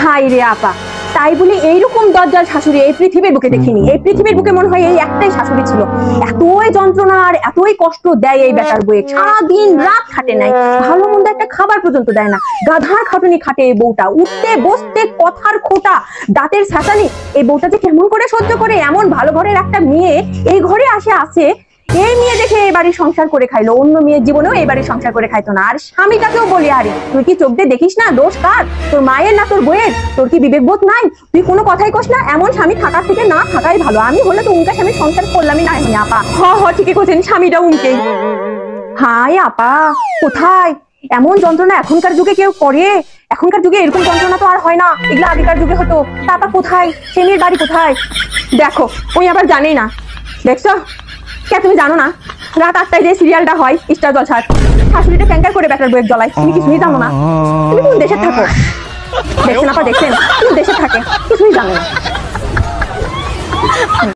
High রে আপা, তাই বলে এইরকম দজ্জাল শাশুড়ি এই পৃথিবীর বুকে দেখিনি। এই পৃথিবীর বুকে মনে হয় এই একটাই শাশুড়ি ছিল। এতই যন্ত্রণা আর এতই কষ্ট দেয় এই বেটার বউয়ে, সারাদিন রাত খাটে নাই, ভালো মন্দ একটা খাবার পর্যন্ত দেয় না। গাধার খাটুনি খাটে এই বউটা, উঠতে বসতে কথার খোটা, দাঁতের ছাঁচানি। এই বউটা যে কেমন করে সহ্য করে? এমন ভালো ঘরের একটা মেয়ে এই ঘরে আসে, এই মেয়ে দেখে এই বাড়ির সংসার করে খাইলো, অন্য মেয়ের জীবনেও এই বাড়ির সংসার করে খাইতো না। আর স্বামীটাকেও বলি, আরে তুই কি চোখ দিয়ে দেখিস না? দোষ কার? তোর মায়ের না তোর বইয়ের? তোর কি বিবেক বোধ নাই? তুই কোনো কথাই কস না? এমন স্বামী থাকার থেকে না থাকাই ভালো। আমি হলে তো উনকা স্বামীর সংসার করলামই না এখন আপা। ঠিকই করছেন, স্বামীটা উনকেই। হাই আপা, কোথায় এমন যন্ত্রণা এখনকার যুগে কেউ করে? এখনকার যুগে এরকম যন্ত্রণা তো আর হয় না, এগুলো আগেকার যুগে হতো। তারপর কোথায় সে মেয়ের বাড়ি? কোথায়? দেখো, ওই আবার জানেই না। দেখছো? কে তুমি জানো না রাত 8টায় যে সিরিয়ালটা হয় স্টার জলসার, শাশুড়িটা ক্যাঙ্কার করে ব্যাটার বইয়ের জ্বলায়? তুমি কিছুই জানো না? তুমি কোন দেশে থাকো? দেখছেন আপা, দেখছেন? কোন দেশে থাকে কিছুই জানো না।